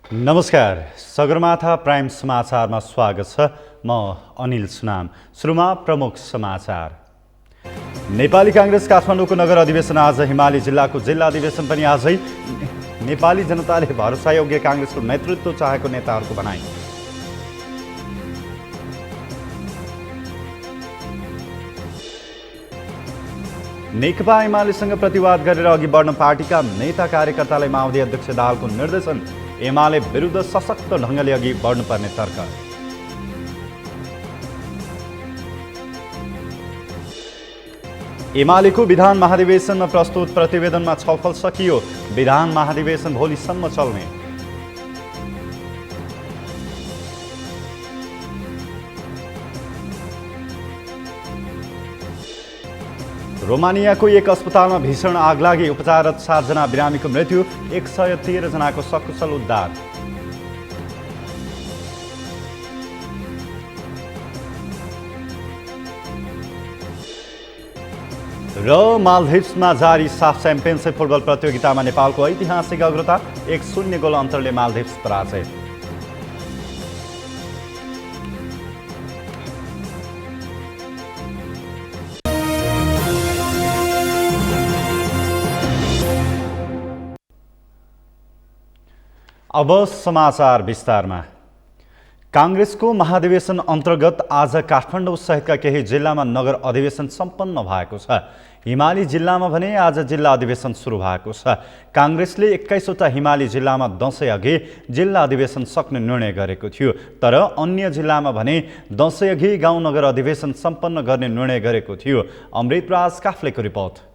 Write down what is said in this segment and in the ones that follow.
नमस्कार, सगरमाथा प्राइम समाचारमा स्वागत छ। म अनिल सुनाम। सुरुमा प्रमुख समाचार। नेपाली काङ्ग्रेस काठमाडौँको नगर अधिवेशन आज। हिमाली जिल्लाको जिल्ला अधिवेशन पनि आजै। नेपाली जनताले भरोसायोग्य काङ्ग्रेसको नेतृत्व चाहेको नेताहरूको भनाइ। नेकपा एमालेसँग प्रतिवाद गरेर अघि बढ्न पार्टीका नेता कार्यकर्तालाई माओवादी अध्यक्ष दाहालको निर्देशन। एमाले विरुद्ध सशक्त ढङ्गले अघि बढ्नुपर्ने तर्क। एमालेको विधान महाधिवेशनमा प्रस्तुत प्रतिवेदनमा छलफल सकियो। विधान महाधिवेशन भोलिसम्म चल्ने। रोमानियाको एक अस्पतालमा भीषण आगलागी, उपचाररत 7 जना बिरामीको मृत्यु, 113 जनाको सकुशल उद्धार। र मालदिभ्समा जारी साफ च्याम्पियनसिप फुटबल प्रतियोगितामा नेपालको ऐतिहासिक अग्रता, 1-0 गोल अन्तरले मालदिभ्स पराजय। अब समाचार विस्तारमा। काङ्ग्रेसको महाधिवेशन अन्तर्गत आज काठमाडौँ सहितका केही जिल्लामा नगर अधिवेशन सम्पन्न भएको छ। हिमाली जिल्लामा भने आज जिल्ला अधिवेशन सुरु भएको छ। काङ्ग्रेसले 21वटा हिमाली जिल्लामा दसैँ अघि जिल्ला अधिवेशन सक्ने निर्णय गरेको थियो, तर अन्य जिल्लामा भने दसैँ अघि गाउँ नगर अधिवेशन सम्पन्न गर्ने निर्णय गरेको थियो। अमृतराज काफ्लेको रिपोर्ट।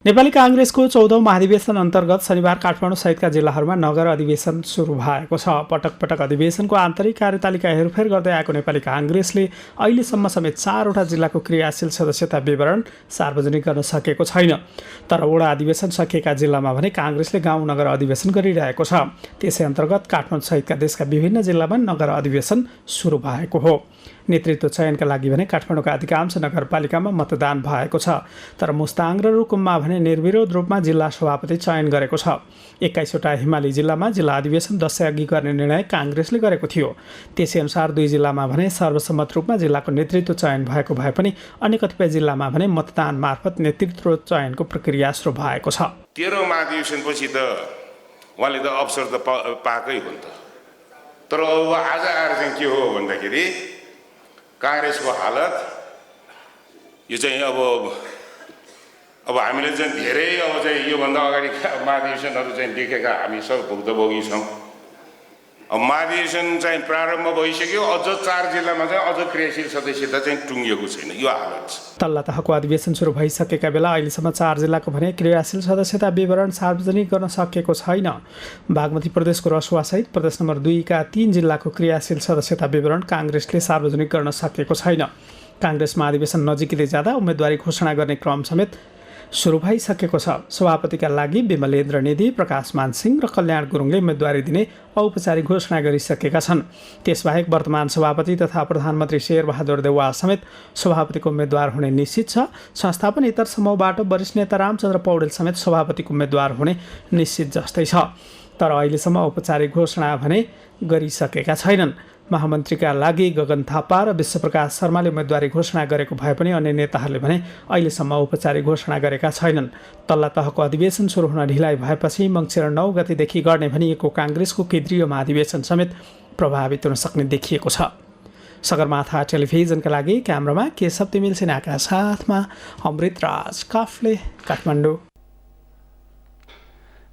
नेपाली काङ्ग्रेसको 14औं महाधिवेशन अन्तर्गत शनिबार काठमाडौँ सहितका जिल्लाहरूमा नगर अधिवेशन सुरु भएको छ। पटक पटक अधिवेशनको आन्तरिक कार्यतालिका हेरफेर गर्दै आएको नेपाली काङ्ग्रेसले अहिलेसम्म समेत 4वटा जिल्लाको क्रियाशील सदस्यता विवरण सार्वजनिक गर्न सकेको छैन। तर वडा अधिवेशन सकिएका जिल्लामा भने काङ्ग्रेसले गाउँ नगर अधिवेशन गरिरहेको छ। त्यसै अन्तर्गत काठमाडौँ सहितका देशका विभिन्न जिल्लामा नगर अधिवेशन सुरु भएको हो। नेतृत्व चयनका लागि भने काठमाडौँका अधिकांश नगरपालिकामा मतदान भएको छ, तर मुस्ताङ र रुकुममा भने निर्विरोध रूपमा जिल्ला सभापति चयन गरेको छ। 21वटा हिमाली जिल्लामा जिल्ला अधिवेशन दसैँ अघि गर्ने निर्णय काङ्ग्रेसले गरेको थियो। त्यसै अनुसार 2 जिल्लामा भने सर्वसम्मत रूपमा जिल्लाको नेतृत्व चयन भएको भए पनि अन्य कतिपय जिल्लामा भने मतदान मार्फत नेतृत्व चयनको प्रक्रिया सुरु भएको छ। 13औं महाधिवेशनपछि त उहाँले त अवसर त पाएकै हो नि त। तर अब आज आएर चाहिँ के हो भन्दाखेरि काङ्ग्रेसको हालत यो चाहिँ अब हामीले चाहिँ धेरै अब चाहिँ योभन्दा अगाडि महाधिवेशनहरू चाहिँ देखेका हामी सब भुक्तभोगी छौँ। अब महाधिवेशन चाहिँ प्रारम्भ भइसक्यो, अझ 4 जिल्लामा चाहिँ अझ क्रियाशील सदस्यता चाहिँ टुङ्गिएको छैन। यो हालत छ। तल्ला तहको अधिवेशन सुरु भइसकेका बेला अहिलेसम्म 4 जिल्लाको भने क्रियाशील सदस्यता विवरण सार्वजनिक गर्न सकेको छैन। बागमती प्रदेशको रसुवासहित प्रदेश नम्बर 2 का 3 जिल्लाको क्रियाशील सदस्यता विवरण काङ्ग्रेसले सार्वजनिक गर्न सकेको छैन। काङ्ग्रेस महाधिवेशन नजिकै जाँदा उम्मेदवारी घोषणा गर्ने क्रम समेत सुरु भइसकेको छ। सभापतिका लागि विमलेन्द्र निधि, प्रकाश मानसिंह र कल्याण गुरुङले उम्मेदवारी दिने औपचारिक घोषणा गरिसकेका छन्। त्यसबाहेक वर्तमान सभापति तथा प्रधानमन्त्री शेरबहादुर देउवा समेत सभापतिको उम्मेदवार हुने निश्चित छ। संस्थापनेतर समूहबाट वरिष्ठ नेता रामचन्द्र पौडेल समेत सभापतिको उम्मेदवार हुने निश्चित जस्तै छ। तर अहिलेसम्म औपचारिक घोषणा भने गरिसकेका छैनन्। महामन्त्रीका लागि गगन थापा र विश्वप्रकाश शर्माले उम्मेदवारी घोषणा गरेको भए पनि अन्य नेताहरूले भने अहिलेसम्म औपचारिक घोषणा गरेका छैनन्। तल्ला तहको अधिवेशन सुरु हुन ढिलाइ भएपछि मङ्सिर 9 गतेदेखि गर्ने भनिएको काङ्ग्रेसको केन्द्रीय महाधिवेशन समेत प्रभावित हुन सक्ने देखिएको छ। सगरमाथा टेलिभिजनका लागि क्यामेरामा केशव तिमिल सिन्हाका साथमा अमृतराज काफ्ले, काठमाडौँ।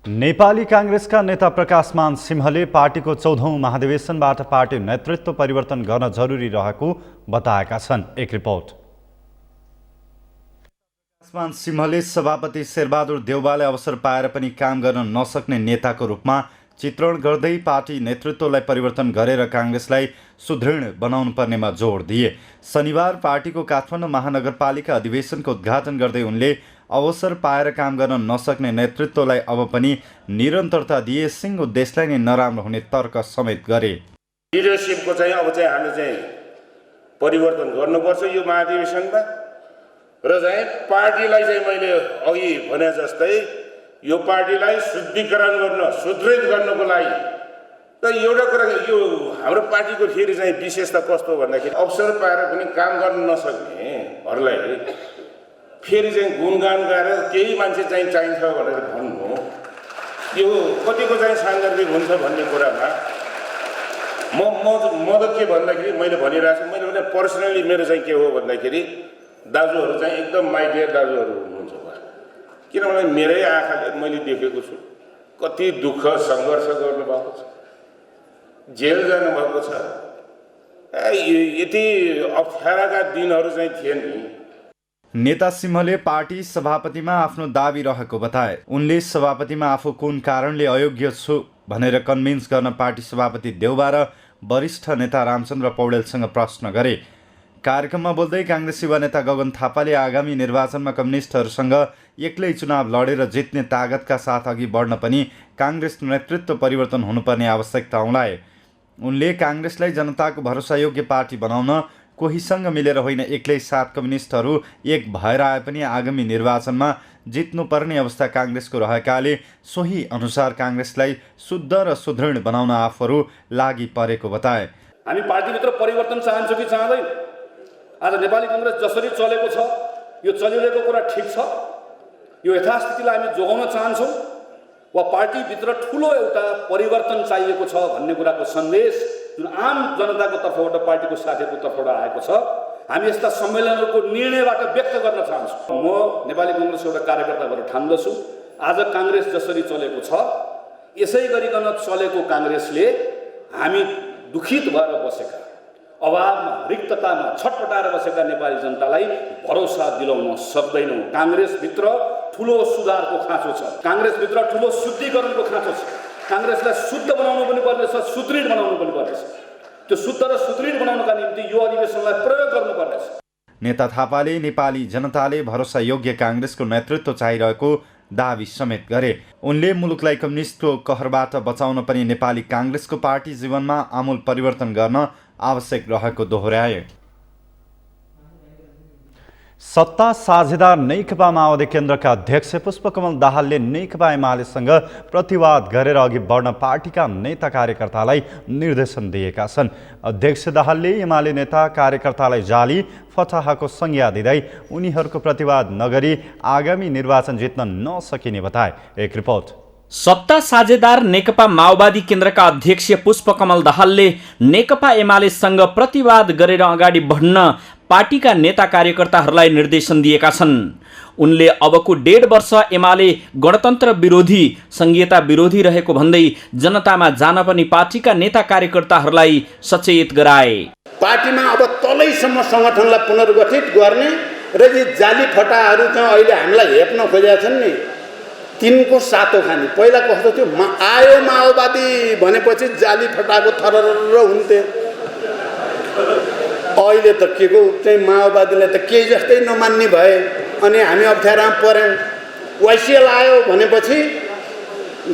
नेपाली काङ्ग्रेसका नेता प्रकाशमान सिंहले पार्टीको 14औं महाधिवेशनबाट पार्टी नेतृत्व परिवर्तन गर्न जरुरी रहेको बताएका छन्। एक रिपोर्ट। प्रकाशमान सिंहले सभापति शेरबहादुर देउवाले अवसर पाएर पनि काम गर्न नसक्ने नेताको रूपमा चित्रण गर्दै पार्टी नेतृत्वलाई परिवर्तन गरेर काङ्ग्रेसलाई सुदृढ बनाउनु पर्नेमा जोड दिए। शनिबार पार्टीको काठमाडौँ महानगरपालिका अधिवेशनको उद्घाटन गर्दै उनले अवसर पाएर काम गर्न नसक्ने नेतृत्वलाई अब पनि निरन्तरता दिए सिंह उद्देश्यलाई नै नराम्रो हुने तर्क समेत गरे। लिडरसिपको चाहिँ अब चाहिँ हामीले चाहिँ परिवर्तन गर्नुपर्छ यो महाधिवेशनमा र चाहिँ पार्टीलाई चाहिँ मैले अघि भने जस्तै यो पार्टीलाई शुद्धिकरण गर्न सुदृढ गर्नको लागि र एउटा कुरा यो हाम्रो पार्टीको फेरि चाहिँ विशेषता कस्तो भन्दाखेरि अवसर पाएर पनि काम गर्न नसक्नेहरूलाई फेरि चाहिँ गुणगान गाएर केही मान्छे चाहिँ चाहिन्छ भनेर भन्नु यो कतिको चाहिँ सान्दर्भिक हुन्छ भन्ने कुरामा म त के भन्दाखेरि मैले भनिरहेको छु। मैले भने पर्सनली मेरो चाहिँ के हो भन्दाखेरि दाजुहरू चाहिँ एकदम माइडियर दाजुहरू हुनुहुन्छ उहाँ, किनभने मेरै आँखाले मैले देखेको छु कति दुःख सङ्घर्ष गर्नुभएको छ, जेल जानुभएको छ। यति अप्ठ्याराका दिनहरू चाहिँ थिए नि। नेता सिंहले पार्टी सभापतिमा आफ्नो दाबी रहेको बताए। उनले सभापतिमा आफू कुन कारणले अयोग्य छु भनेर कन्भिन्स गर्न पार्टी सभापति देउबा र वरिष्ठ नेता रामचन्द्र पौडेलसँग प्रश्न गरे। कार्यक्रममा बोल्दै काङ्ग्रेस युवा नेता गगन थापाले आगामी निर्वाचनमा कम्युनिस्टहरूसँग एक्लै चुनाव लडेर जित्ने तागतका साथ अघि बढ्न पनि काङ्ग्रेस नेतृत्व परिवर्तन हुनुपर्ने आवश्यकता औँलाए। उनले काङ्ग्रेसलाई जनताको भरोसायोग्य पार्टी बनाउन कोहीसँग मिलेर होइन, एक्लै 7 कम्युनिस्टहरू एक भएर आए पनि आगामी निर्वाचनमा जित्नुपर्ने अवस्था काङ्ग्रेसको रहेकाले सोही अनुसार काङ्ग्रेसलाई शुद्ध र सुदृढ बनाउन आफूहरू लागि परेको बताए। हामी पार्टीभित्र परिवर्तन चाहन्छौँ कि चाहँदैन? आज नेपाली काङ्ग्रेस जसरी चलेको छ यो चलिरहेको कुरा ठिक छ? यो यथास्थितिलाई हामी जोगाउन चाहन्छौँ वा पार्टीभित्र ठुलो एउटा परिवर्तन चाहिएको छ भन्ने कुराको सन्देश जुन आम जनताको तर्फबाट पार्टीको साथीहरूको तर्फबाट आएको छ, हामी यस्ता सम्मेलनहरूको निर्णयबाट व्यक्त गर्न चाहन्छौँ। म नेपाली काङ्ग्रेसको एउटा कार्यकर्ता भएर ठान्दछु, आज काङ्ग्रेस जसरी चलेको छ यसै गरिकन चलेको काङ्ग्रेसले हामी दुखित भएर बसेका, अभावमा रिक्ततामा छटपटाएर बसेका नेपाली जनतालाई भरोसा दिलाउन सक्दैनौँ। काङ्ग्रेसभित्र ठुलो सुधारको खाँचो छ, काङ्ग्रेसभित्र ठुलो शुद्धिकरणको खाँचो छ। काङ्ग्रेसलाई शुद्ध बनाउनु पनि पर्नेछ, सुदृढ बनाउनु पनि पर्नेछ। त्यो शुद्ध र सुदृढ बनाउनका निम्ति यो अधिवेशनलाई प्रयोग गर्नुपर्नेछ। नेता थापाले नेपाली जनताले भरोसायोग्य काङ्ग्रेसको नेतृत्व चाहिरहेको दाबी समेत गरे। उनले मुलुकलाई कम्युनिस्टको कहरबाट बचाउन पनि नेपाली काङ्ग्रेसको पार्टी जीवनमा आमूल परिवर्तन गर्न आवश्यक रहेको दोहोर्याए। सत्ता साझेदार नेकपा माओवादी केन्द्रका अध्यक्ष पुष्पकमल दाहालले नेकपा एमालेसँग प्रतिवाद गरेर अघि बढ्न पार्टीका नेता कार्यकर्तालाई निर्देशन दिएका छन्। अध्यक्ष दाहालले एमाले नेता कार्यकर्तालाई जाली फटाहाको संज्ञा दिँदै उनीहरूको प्रतिवाद नगरी आगामी निर्वाचन जित्न नसकिने बताए। एक रिपोर्ट। सत्ता साझेदार नेकपा माओवादी केन्द्रका अध्यक्ष पुष्पकमल दाहालले नेकपा एमालेसँग प्रतिवाद गरेर अगाडि बढ्न पार्टीका नेता कार्यकर्ताहरूलाई निर्देशन दिएका छन्। उनले अबको 1.5 वर्ष एमाले गणतन्त्र विरोधी, संघीयता विरोधी रहेको भन्दै जनतामा जान पनि पार्टीका नेता कार्यकर्ताहरूलाई सचेत गराए। पार्टीमा अब तलैसम्म सङ्गठनलाई पुनर्गठित गर्ने र यी जाली फटाहरू चाहिँ अहिले हामीलाई हेप्न खोजेका छन् नि, तिनको सातो खाने। पहिला कस्तो थियो, आयो माओवादी भनेपछि जाली फटाको थरर हुन्थे। अहिले त के को चाहिँ माओवादीलाई त केही जस्तै नमान्ने भए अनि हामी अप्ठ्यारामा पऱ्यौँ। वाइसिएल आयो भनेपछि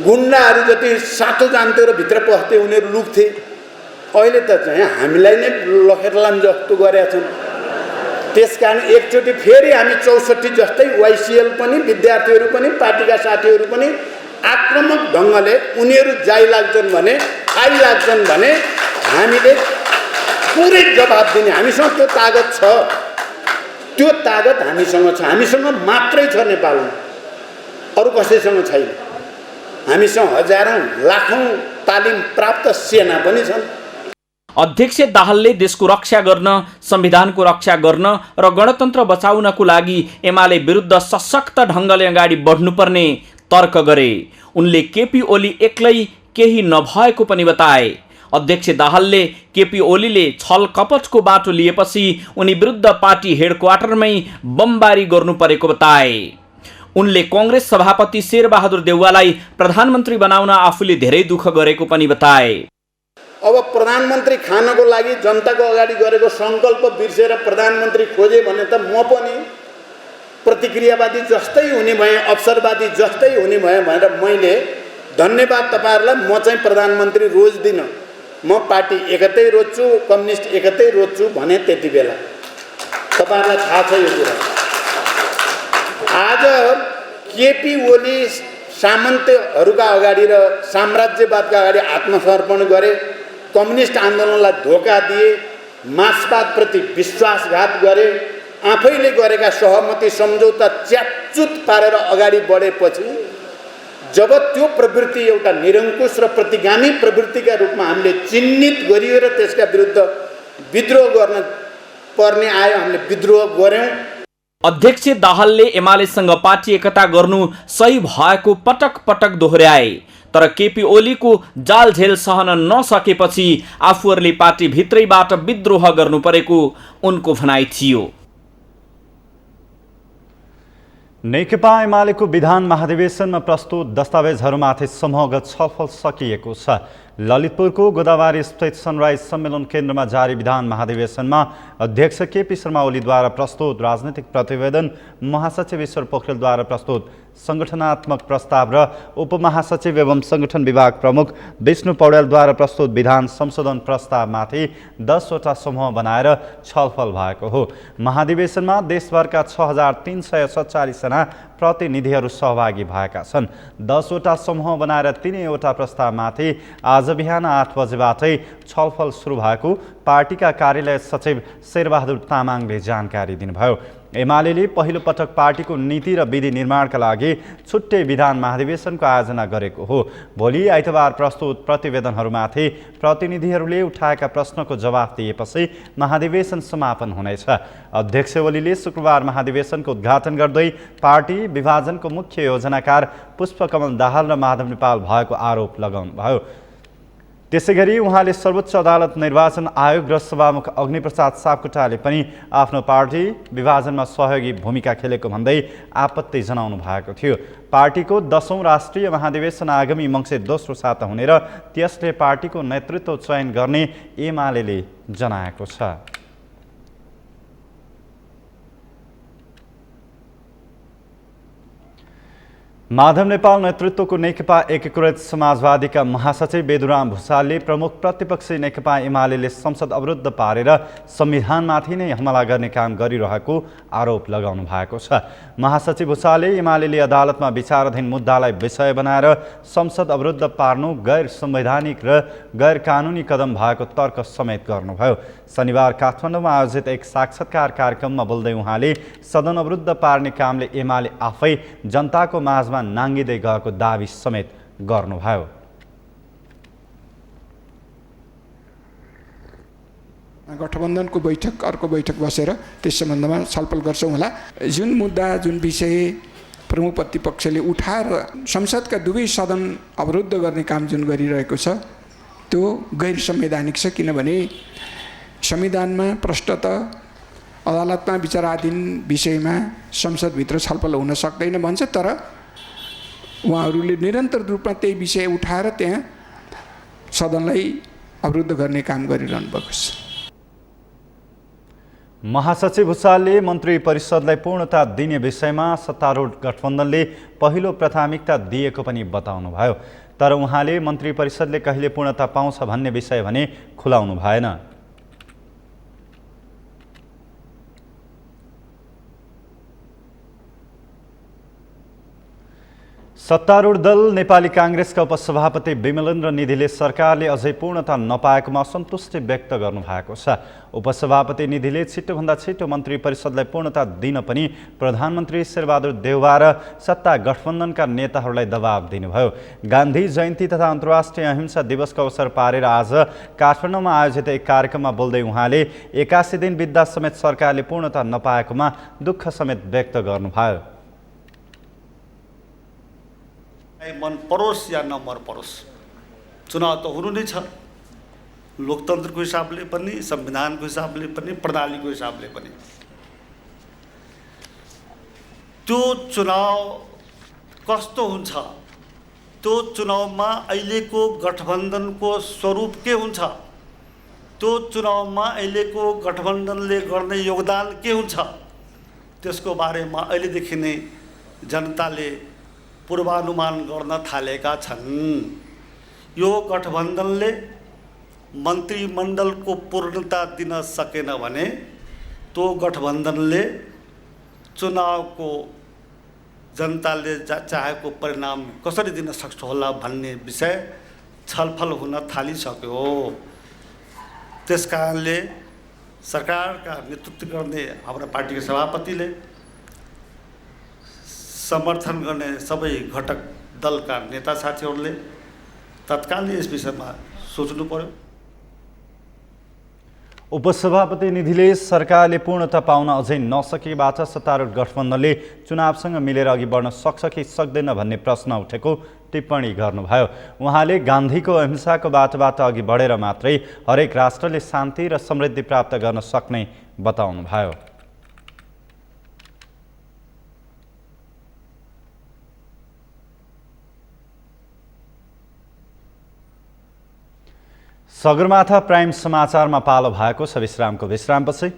गुन्डाहरू जति सातो जान्थ्यो र भित्र पस्थ्यो उनीहरू लुक्थे। अहिले त चाहिँ हामीलाई नै लखेर्लाम जस्तो गरेका छन्। त्यस कारण एकचोटि फेरि हामी 64 जस्तै वाइसिएल पनि, विद्यार्थीहरू पनि, पार्टीका साथीहरू पनि आक्रामक ढङ्गले उनीहरू जाइ लाग्छन् भने, आइलाग्छन् भने हामीले पुरै जवाब दिने हामीसँग त्यो तागत छ। त्यो तागत हामीसँग छ, हामीसँग मात्रै छ नेपालमा, अरू कसैसँग छैन। हामीसँग हजारौँ लाखौँ तालिम प्राप्त सेना पनि छन्। अध्यक्ष दाहालले देशको रक्षा गर्न, संविधानको रक्षा गर्न र गणतन्त्र बचाउनको लागि एमाले विरुद्ध सशक्त ढङ्गले अगाडि बढ्नुपर्ने तर्क गरे। उनले केपी ओली एक्लै केही नभएको पनि बताए। अध्यक्ष दाहालले केपी ओलीले छल कपटको बाटो लिएपछि उनी विरुद्ध पार्टी हेडक्वार्टरमै बमबारी गर्नु परेको बताए। उनले कांग्रेस सभापति शेरबहादुर देउवालाई प्रधानमन्त्री बनाउन आफूले धेरै दुःख गरेको पनि बताए। अब प्रधानमन्त्री खानको लागि जनताको अगाडि गरेको सङ्कल्प बिर्सेर प्रधानमन्त्री खोजे भने त म पनि प्रतिक्रियावादी जस्तै हुने भएँ, अवसरवादी जस्तै हुने भएँ भनेर मैले धन्यवाद तपाईँहरूलाई। म चाहिँ प्रधानमन्त्री रोज्दिनँ, म पार्टी एकतै रोज्छु, कम्युनिस्ट एकतै रोज्छु भने त्यति बेला तपाईँहरूलाई थाहा छ यो कुरा। आज केपी ओली सामन्त्यहरूका अगाडि र साम्राज्यवादका अगाडि आत्मसमर्पण गरे, कम्युनिस्ट आन्दोलनलाई धोका दिए, मार्क्सवादप्रति विश्वासघात गरे, आफैले गरेका सहमति सम्झौता च्यातचुत पारेर अगाडि बढेपछि जब त्यो प्रवृत्ति एउटा निरङ्कुश र प्रतिगामी प्रवृत्तिका रूपमा हामीले चिन्हित गरियो र त्यसका विरुद्ध विद्रोह गर्न पर्ने आयो, हामीले विद्रोह गर्यौँ। अध्यक्ष दाहालले एमालेसँग पार्टी एकता गर्नु सही भएको पटक पटक दोहोर्याए, तर केपी ओलीको जालझेल सहन नसकेपछि आफूहरूले पार्टी भित्रैबाट विद्रोह गर्नु परेको उनको भनाइ थियो। नेकपा एमालेको विधान महाधिवेशनमा प्रस्तुत दस्तावेजहरूमाथि समूहगत छलफल सकिएको छ। ललितपुरको गोदावरी स्थित सनराइज सम्मेलन केन्द्रमा जारी विधान महाधिवेशनमा अध्यक्ष केपी शर्मा ओलीद्वारा प्रस्तुत राजनीतिक प्रतिवेदन, महासचिव ईश्वर पोखरेलद्वारा प्रस्तुत संगठनात्मक प्रस्ताव र उपमहासचिव एवं संगठन विभाग प्रमुख विष्णु पौडेलद्वारा प्रस्तुत विधान संशोधन प्रस्तावमाथि 10 वटा समूह बनाएर छलफल भएको हो। महाधिवेशनमा देशभरका 6347 जना प्रतिनिधिहरू सहभागी भएका छन्। 10 वटा समूह बनाएर 3 वटा प्रस्तावमाथि आज बिहान 8 बजेबाटै छलफल सुरु भएको पार्टीका कार्यालय सचिव शेरबहादुर तामाङले जानकारी दिनुभयो। एमालेले पहिलो पटक पार्टीको नीति र विधि निर्माणका लागि छुट्टै विधान महाधिवेशनको आयोजना गरेको हो। भोलि आइतबार प्रस्तुत प्रतिवेदनहरूमाथि प्रतिनिधिहरूले उठाएका प्रश्नको जवाफ दिएपछि महाधिवेशन समापन हुनेछ। अध्यक्ष ओलीले शुक्रबार महाधिवेशनको उद्घाटन गर्दै पार्टी विभाजनको मुख्य योजनाकार पुष्पकमल दाहाल र माधव नेपाल भएको आरोप लगाउनुभयो। त्यसैगरी उहाँले सर्वोच्च अदालत, निर्वाचन आयोग र सभामुख अग्निप्रसाद सापकोटाले पनि आफ्नो पार्टी विभाजनमा सहयोगी भूमिका खेलेको भन्दै आपत्ति जनाउनु भएको थियो। पार्टीको 10औं राष्ट्रिय महाधिवेशन आगामी मङ्सिर 2 साता हुने र त्यसले पार्टीको नेतृत्व चयन गर्ने एमालेले जनाएको छ। माधव नेपाल नेतृत्वको नेकपा एकीकृत समाजवादीका महासचिव बेदुराम भुसालले प्रमुख प्रतिपक्षी नेकपा एमालेले संसद अवरुद्ध पारेर संविधानमाथि नै हमला गर्ने काम गरिरहेको आरोप लगाउनु भएको छ। महासचिव भुसालले एमालेले अदालतमा विचाराधीन मुद्दालाई विषय बनाएर संसद अवरुद्ध पार्नु गैर संवैधानिक र गैर कानुनी कदम भएको तर्क समेत गर्नुभयो। शनिबार काठमाडौँमा आयोजित एक साक्षात्कार कार्यक्रममा बोल्दै उहाँले सदन अवरुद्ध पार्ने कामले एमाले आफै जनताको माझमा नाङ्गिँदै गएको दाबी समेत गर्नुभयो। गठबन्धनको बैठक, अर्को बैठक बसेर त्यस सम्बन्धमा छलफल गर्छौँ होला। जुन मुद्दा, जुन विषय प्रमुख प्रतिपक्षले उठाएर संसदका दुवै सदन अवरुद्ध गर्ने काम जुन गरिरहेको छ त्यो गैर संवैधानिक छ। किनभने संविधानमा प्रष्टतः अदालतमा विचाराधीन विषयमा संसदभित्र छलफल हुन सक्दैन भन्छ, तर उहाँहरूले निरन्तर रूपमा त्यही विषय उठाएर त्यहाँ सदनलाई अवरुद्ध गर्ने काम गरिरहनु भएको छ। महासचिव भुसालले मन्त्री परिषदलाई पूर्णता दिने विषयमा सत्तारूढ गठबन्धनले पहिलो प्राथमिकता दिएको पनि बताउनुभयो। तर उहाँले मन्त्री परिषदले कहिले पूर्णता पाउँछ भन्ने विषय भने खुलाउनु भएन। सत्तारूढ दल नेपाली काङ्ग्रेसका उपसभापति विमलेन्द्र निधिले सरकारले अझै पूर्णता नपाएकोमा असन्तुष्टि व्यक्त गर्नुभएको छ। उपसभापति निधिले छिटोभन्दा छिटो मन्त्री परिषदलाई पूर्णता दिन पनि प्रधानमन्त्री शेरबहादुर देउवा र सत्ता गठबन्धनका नेताहरूलाई दबाब दिनुभयो। गान्धी जयन्ती तथा अन्तर्राष्ट्रिय अहिंसा दिवसको अवसर पारेर आज काठमाडौँमा आयोजित एक कार्यक्रममा बोल्दै उहाँले 81 दिन बित्दा समेत सरकारले पूर्णता नपाएकोमा दुःख समेत व्यक्त गर्नुभयो। मन परोस् या नमर परोस्, चुनाव त हुनु नै छ। लोकतन्त्रको हिसाबले पनि, संविधानको हिसाबले पनि, प्रणालीको हिसाबले पनि। त्यो चुनाव कस्तो हुन्छ, त्यो चुनावमा अहिलेको गठबन्धनको स्वरूप के हुन्छ, त्यो चुनावमा अहिलेको गठबन्धनले गर्ने योगदान के हुन्छ, त्यसको बारेमा अहिलेदेखि नै जनताले पूर्वानुमान गर्न थालेका छन्। यो गठबन्धनले मन्त्रीमण्डलको पूर्णता दिन सकेन भने त्यो गठबन्धनले चुनावको जनताले चाहेको परिणाम कसरी दिन सक्छ होला भन्ने विषय छलफल हुन थालिसक्यो। त्यस कारणले सरकारका नेतृत्व गर्ने हाम्रो पार्टीका सभापतिले समर्थन गर्ने सबै घटक दलका नेता साथीहरूले तत्काल यस विषयमा सोच्नु पर्यो। उपसभापति निधिले सरकारले पूर्णता पाउन अझै नसकेबाट सत्तारूढ गठबन्धनले चुनावसँग मिलेर अघि बढ्न सक्छ कि सक्दैन भन्ने प्रश्न उठेको टिप्पणी गर्नुभयो। उहाँले गान्धीको अहिंसाको बाटोबाट अघि बढेर मात्रै हरेक राष्ट्रले शान्ति र समृद्धि प्राप्त गर्न सक्ने बताउनुभयो। सगरमाथा प्राइम समाचारमा पालो भएको छ विश्रामपछि।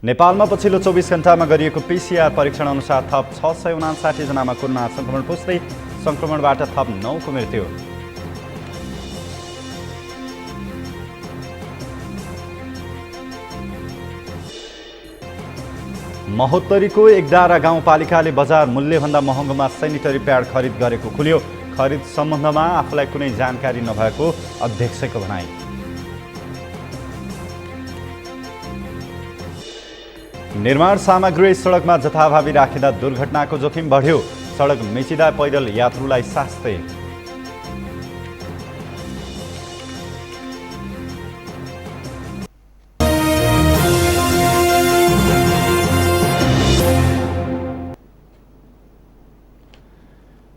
नेपालमा पछिल्लो 24 घण्टामा गरिएको PCR परीक्षण अनुसार थप 659 जनामा कोरोना संक्रमण पुष्टि, संक्रमणबाट थप 9 को मृत्यु। महोत्तरीको 11 गाउँपालिकाले बजार मूल्यभन्दा महँगोमा सेनिटरी प्याड खरिद गरेको खुल्यो। खरिद सम्बन्धमा आफूलाई कुनै जानकारी नभएको अध्यक्षको भनाइ। निर्माण सामग्री सडकमा जथाभावी राखिँदा दुर्घटनाको जोखिम बढ्यो। सडक मिचिँदा पैदल यात्रुलाई शास्ति।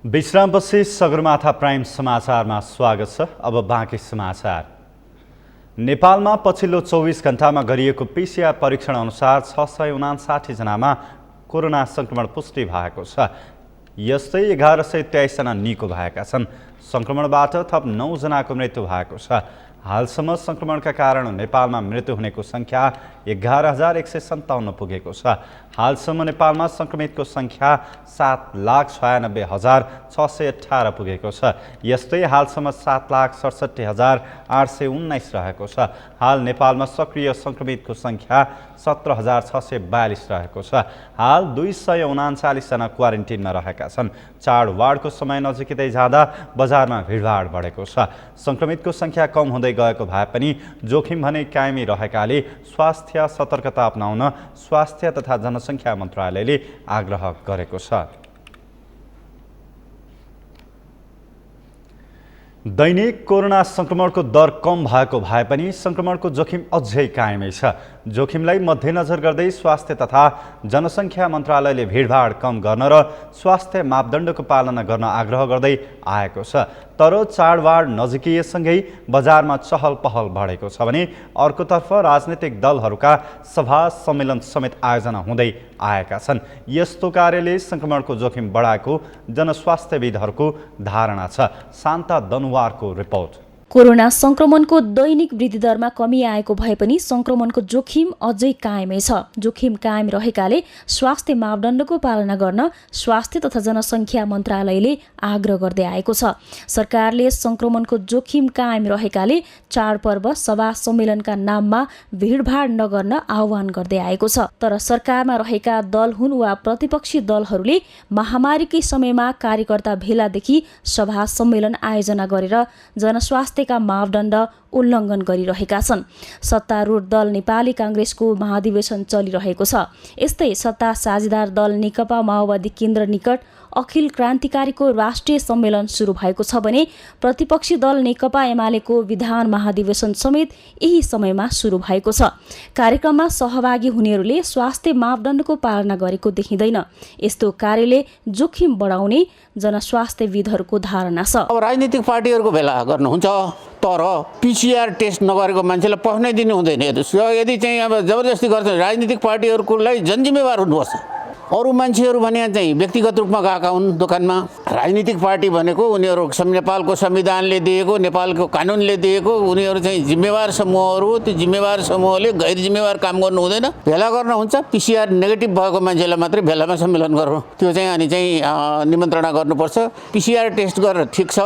विश्रामपछि सगरमाथा प्राइम समाचारमा स्वागत छ। अब बाँकी समाचार। नेपालमा पछिल्लो 24 घण्टामा गरिएको PCR परीक्षण अनुसार 659 जनामा कोरोना संक्रमण पुष्टि भएको छ। यस्तै 1123 जना निको भएका छन्। संक्रमणबाट थप 9 जनाको मृत्यु भएको छ। हालसम्म संक्रमणका कारण नेपालमा मृत्यु हुनेको संख्या 11,157 पुगेको छ। हालसम्म नेपालमा संक्रमितको संख्या 7,96,618 पुगेको छ। यस्तै हालसम्म 7,67,819 रहेको छ। हाल नेपालमा सक्रिय संक्रमितको संख्या 17,642 रहेको छ। हाल 239 जना क्वारेन्टिनमा रहेका छन्। चाडबाडको समय नजिकै जाँदा बजारमा भिडभाड बढेको छ। संक्रमितको संख्या कम हुँदै गएको भए पनि जोखिम भने कायमी रहेकाले स्वास्थ्य सतर्कता अपनाउन स्वास्थ्य तथा जनसङ्ख्या मन्त्रालयले आग्रह गरेको छ। दैनिक कोरोना संक्रमणको दर कम भएको भए पनि संक्रमणको जोखिम अझै कायमै छ। जोखिमलाई मध्यनजर गर्दै स्वास्थ्य तथा जनसङ्ख्या मन्त्रालयले भिडभाड कम गर्न र स्वास्थ्य मापदण्डको पालना गर्न आग्रह गर्दै आएको छ। तर चाडबाड नजिकिएसँगै बजारमा चहल पहल बढेको छ भने अर्कोतर्फ राजनीतिक दलहरूका सभा सम्मेलन समेत आयोजना हुँदै आएका छन्। यस्तो कार्यले संक्रमणको जोखिम बढाएको जनस्वास्थ्यविदहरूको धारणा छ। शान्ता दनुवारको रिपोर्ट। कोरोना संक्रमणको दैनिक वृद्धि दरमा कमी आएको भए पनि संक्रमणको जोखिम अझै कायमै छ। जोखिम कायम रहेकाले स्वास्थ्य मापदण्डको पालना गर्न स्वास्थ्य तथा जनसङ्ख्या मन्त्रालयले आग्रह गर्दै आएको छ। सरकारले संक्रमणको जोखिम कायम रहेकाले चाडपर्व सभा सम्मेलनका नाममा भिडभाड नगर्न आह्वान गर्दै आएको छ। तर सरकारमा रहेका दल हुन् वा प्रतिपक्षी दलहरूले महामारीकै समयमा कार्यकर्ता भेलादेखि सभा सम्मेलन आयोजना गरेर जनस्वास्थ्य मापदण्ड उल्लङ्घन गरिरहेका छन्। सत्तारूढ दल नेपाली काङ्ग्रेसको महाधिवेशन चलिरहेको छ। यस्तै सत्ता साझेदार दल नेकपा माओवादी केन्द्र निकट अखिल क्रान्तिकारीको राष्ट्रिय सम्मेलन सुरु भएको छ भने प्रतिपक्षी दल नेकपा एमालेको विधान महाधिवेशन समेत यही समयमा सुरु भएको छ। कार्यक्रममा सहभागी हुनेहरूले स्वास्थ्य मापदण्डको पालना गरेको देखिँदैन। यस्तो कार्यले जोखिम बढाउने जनस्वास्थ्यविदहरूको धारणा छ। अब राजनीतिक पार्टीहरूको भेला गर्नुहुन्छ तर PCR टेस्ट नगरेको मान्छेलाई पस्नै दिनु हुँदैन। यदि चाहिँ अब जबरजस्ती गर्छ राजनीतिक पार्टीहरूलाई जनजिम्मेवार हुनुपर्छ। अरू मान्छेहरू भने चाहिँ व्यक्तिगत रूपमा गएका हुन् दोकानमा। राजनीतिक पार्टी भनेको उनीहरू नेपालको संविधानले दिएको नेपालको कानुनले दिएको उनीहरू चाहिँ जिम्मेवार समूहहरू। त्यो जिम्मेवार समूहले गैर जिम्मेवार काम गर्नु हुँदैन। भेला गर्न हुन्छ PCR नेगेटिभ भएको मान्छेलाई मात्रै भेलामा सम्मेलन गर्नु त्यो चाहिँ अनि चाहिँ निमन्त्रणा गर्नुपर्छ। PCR टेस्ट गरेर ठिक छ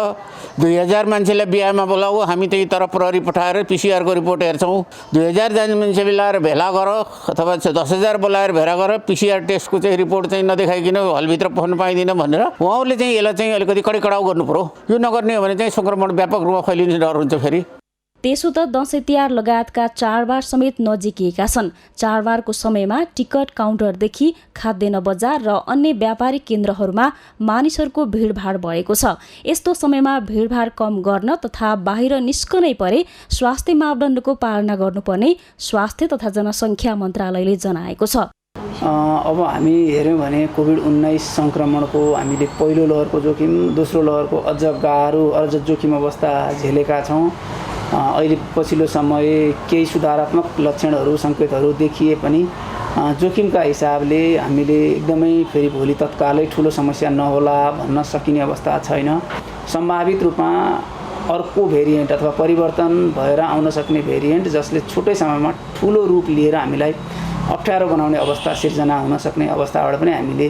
2000 मान्छेलाई बिहामा बोलाऊ हामी त्यही तर प्रहरी पठाएर PCR को रिपोर्ट हेर्छौँ। 2000 जना मान्छे बोलाएर भेला गर अथवा 10,000 बोलाएर भेला गर PCR टेस्टको चाहिँ चाहिँ रिपोर्ट चाहिँ नदेखाइकन हलभित्र पस्न पाइँदैन भनेर उहाँहरूले चाहिँ यसलाई चाहिँ अलिकति कडाउ गर्नु पर्यो। यो नगर्ने हो भने चाहिँ सङ्क्रमण व्यापक रूपमा फैलिने डर हुन्छ। फेरि त्यसो त दसैँ तिहार लगायतका चाडबाड समेत नजिकिएका छन्। चाडबाडको समयमा टिकट काउन्टरदेखि खाद्यान्न बजार र अन्य व्यापारिक केन्द्रहरूमा मानिसहरूको भिडभाड भएको छ। यस्तो समयमा भिडभाड कम गर्न तथा बाहिर निस्कनै परे स्वास्थ्य मापदण्डको पालना गर्नुपर्ने स्वास्थ्य तथा जनसङ्ख्या मन्त्रालयले जनाएको छ। अब हामी हेऱ्यौँ भने कोभिड-19 सङ्क्रमणको हामीले पहिलो लहरको जोखिम, दोस्रो लहरको अझ गाह्रो अझ जोखिम अवस्था झेलेका छौँ। अहिले पछिल्लो समय केही सुधारात्मक लक्षणहरू सङ्केतहरू देखिए पनि जोखिमका हिसाबले हामीले एकदमै फेरि भोलि तत्कालै ठुलो समस्या नहोला भन्न सकिने अवस्था छैन। सम्भावित रूपमा अर्को भेरिएन्ट अथवा परिवर्तन भएर आउन सक्ने भेरिएन्ट जसले छुट्टै समयमा ठुलो रूप लिएर हामीलाई अप्ठ्यारो बनाउने अवस्था सिर्जना हुन सक्ने अवस्थाबाट पनि हामीले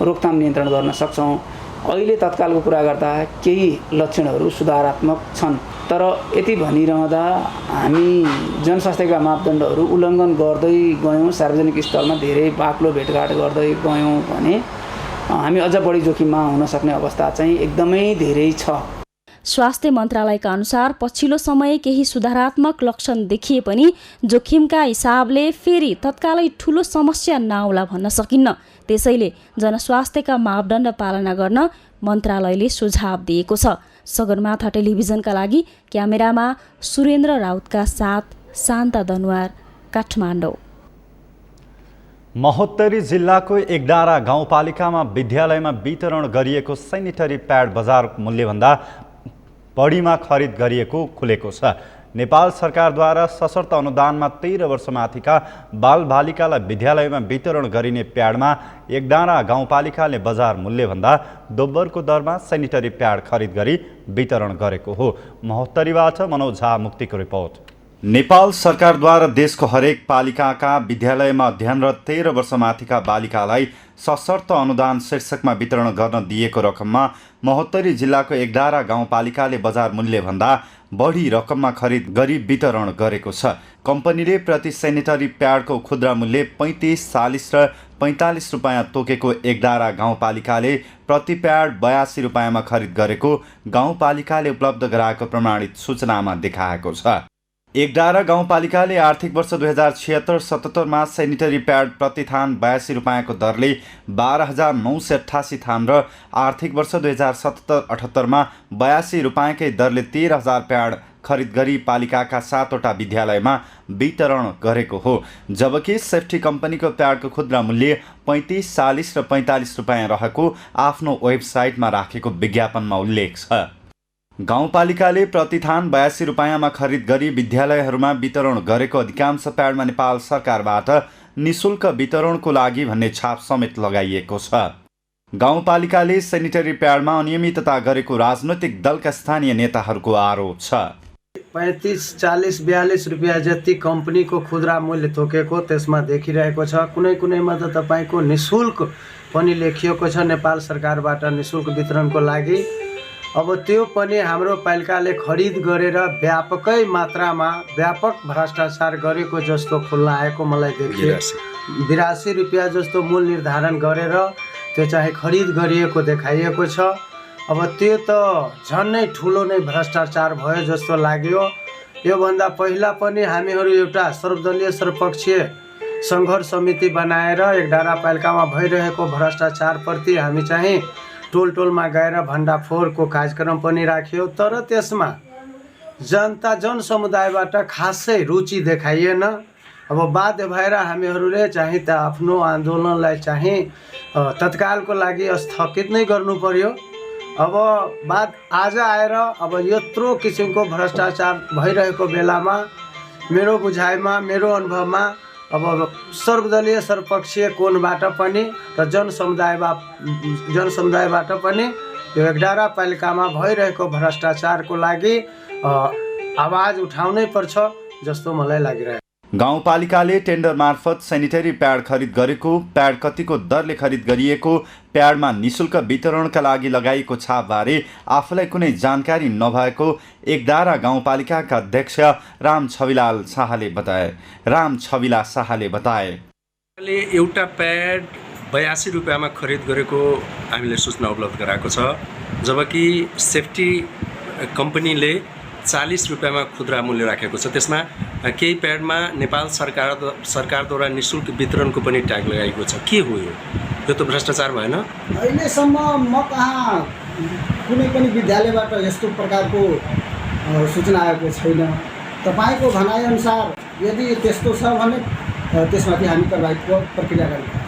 रोकथाम नियन्त्रण गर्न सक्छौँ। अहिले तत्कालको कुरा गर्दा केही लक्षणहरू सुधारात्मक छन्, तर यति भनिरहँदा हामी जनस्वास्थ्यका मापदण्डहरू उल्लङ्घन गर्दै गयौँ, सार्वजनिक स्थलमा धेरै बाक्लो भेटघाट गर्दै गयौँ भने हामी अझ बढी जोखिममा हुन सक्ने अवस्था चाहिँ एकदमै धेरै छ। स्वास्थ्य मन्त्रालयका अनुसार पछिल्लो समय केही सुधारात्मक लक्षण देखिए पनि जोखिमका हिसाबले फेरि तत्कालै ठुलो समस्या नआउला भन्न सकिन्न। त्यसैले जनस्वास्थ्यका मापदण्ड पालना गर्न मन्त्रालयले सुझाव दिएको छ। सगरमाथा टेलिभिजनका लागि क्यामेरामा सुरेन्द्र राउतका साथ शान्ता दनुवार, काठमाडौँ। महोत्तरी जिल्लाको एकडारा गाउँपालिकामा विद्यालयमा वितरण गरिएको सेनिटरी प्याड बजार मूल्यभन्दा बढीमा खरिद गरिएको खुलेको छ। नेपाल सरकारद्वारा सशर्त अनुदानमा 13 वर्षमाथिका बालबालिकालाई विद्यालयमा वितरण गरिने प्याडमा एकडाँडा गाउँपालिकाले बजार मूल्यभन्दा दोब्बरको दरमा सेनिटरी प्याड खरिद गरी वितरण गरेको हो। महोत्तरीबाट मनोज झा मुक्तिको रिपोर्ट। नेपाल सरकारद्वारा देशको हरेक पालिकाका विद्यालयमा अध्ययनरत 13 वर्षमाथिका बालिकालाई सशर्त अनुदान शीर्षकमा वितरण गर्न दिएको रकममा महोत्तरी जिल्लाको एकडारा गाउँपालिकाले बजार मूल्यभन्दा बढी रकममा खरिद गरी वितरण गरेको छ। कम्पनीले प्रति सेनिटरी प्याडको खुद्रा मूल्य 35, 40 र 45 रुपियाँ तोकेको एकडारा गाउँपालिकाले प्रति प्याड 82 रुपियाँमा खरिद गरेको गाउँपालिकाले उपलब्ध गराएको प्रमाणित सूचनामा देखाएको छ। एकडारा गाउँपालिकाले आर्थिक वर्ष 2076-77मा सेनिटरी प्याड प्रति थान 82 रुपियाँको दरले 12,988 थान र आर्थिक वर्ष 2077-78मा 82 रुपियाँकै दरले 13,000 प्याड खरिद गरी पालिकाका 7वटा विद्यालयमा वितरण गरेको हो। जबकि सेफ्टी कम्पनीको प्याडको खुद्रा मूल्य 35, 40 र 45 रुपियाँ रहेको आफ्नो वेबसाइटमा राखेको विज्ञापनमा उल्लेख छ। गाउँपालिकाले प्रतिथान 82 रुपियाँमा खरिद गरी विद्यालयहरूमा वितरण गरेको अधिकांश प्याडमा नेपाल सरकारबाट निःशुल्क वितरणको लागि भन्ने छाप समेत लगाइएको छ। गाउँपालिकाले सेनिटरी प्याडमा अनियमितता गरेको राजनैतिक दलका स्थानीय नेताहरूको आरोप छ। 35, 40, 42 रुपियाँ जति कम्पनीको खुद्रा मूल्य तोकेको त्यसमा देखिरहेको छ। कुनै कुनैमा त तपाईँको निःशुल्क पनि लेखिएको छ नेपाल सरकारबाट निःशुल्क वितरणको लागि। अब त्यो पनि हाम्रो पालिकाले खरिद गरेर व्यापकै मात्रामा व्यापक भ्रष्टाचार गरेको जस्तो खुल्न आएको मलाई देखियो। 82 रुपियाँ जस्तो मूल निर्धारण गरेर त्यो चाहिँ खरिद गरिएको देखाइएको छ। अब त्यो त झन्नै ठुलो नै भ्रष्टाचार भयो जस्तो लाग्यो। योभन्दा पहिला पनि हामीहरू एउटा सर्वदलीय सर्वपक्षीय सङ्घर्ष समिति बनाएर एकडारा पालिकामा भइरहेको भ्रष्टाचारप्रति हामी चाहिँ टोल टोलमा गएर भण्डाफोरको कार्यक्रम पनि राख्यो, तर त्यसमा जनसमुदायबाट खासै रुचि देखाइएन। अब बाध्य भएर हामीहरूले चाहिँ त आफ्नो आन्दोलनलाई चाहिँ तत्कालको लागि स्थगित नै गर्नु पर्यो। अब आज आएर अब यत्रो किसिमको भ्रष्टाचार भइरहेको बेलामा मेरो बुझाइमा मेरो अनुभवमा अब सर्वदलीय सर्वपक्षीय कोणबाट पनि र जनसमुदायबाट पनि यो एकडारा पालिकामा भइरहेको भ्रष्टाचारको लागि आवाज उठाउनै पर्छ जस्तो मलाई लागिरहेको। गाउँपालिकाले टेन्डर मार्फत सेनिटरी प्याड खरिद गरेको, प्याड कतिको दरले खरिद गरिएको, प्याडमा निःशुल्क वितरणका लागि लगाइएको छापबारे आफूलाई कुनै जानकारी नभएको एकडारा गाउँपालिकाका अध्यक्ष राम छविला शाहले बताए। एउटा प्याड 82 रुपियाँमा खरिद गरेको हामीले सूचना उपलब्ध गराएको छ, जबकि सेफ्टी कम्पनीले 40 रुपियाँमा खुद्रा मूल्य राखेको छ। त्यसमा केही प्याडमा नेपाल सरकारद्वारा निःशुल्क वितरणको पनि ट्याग लगाएको छ। के हो यो त भ्रष्टाचार भएन? अहिलेसम्म म कहाँ कुनै पनि विद्यालयबाट यस्तो प्रकारको सूचना आएको छैन। तपाईँको भनाइअनुसार यदि त्यस्तो छ भने त्यसमाथि हामी कारबाहीको प्रक्रिया गर्छौँ।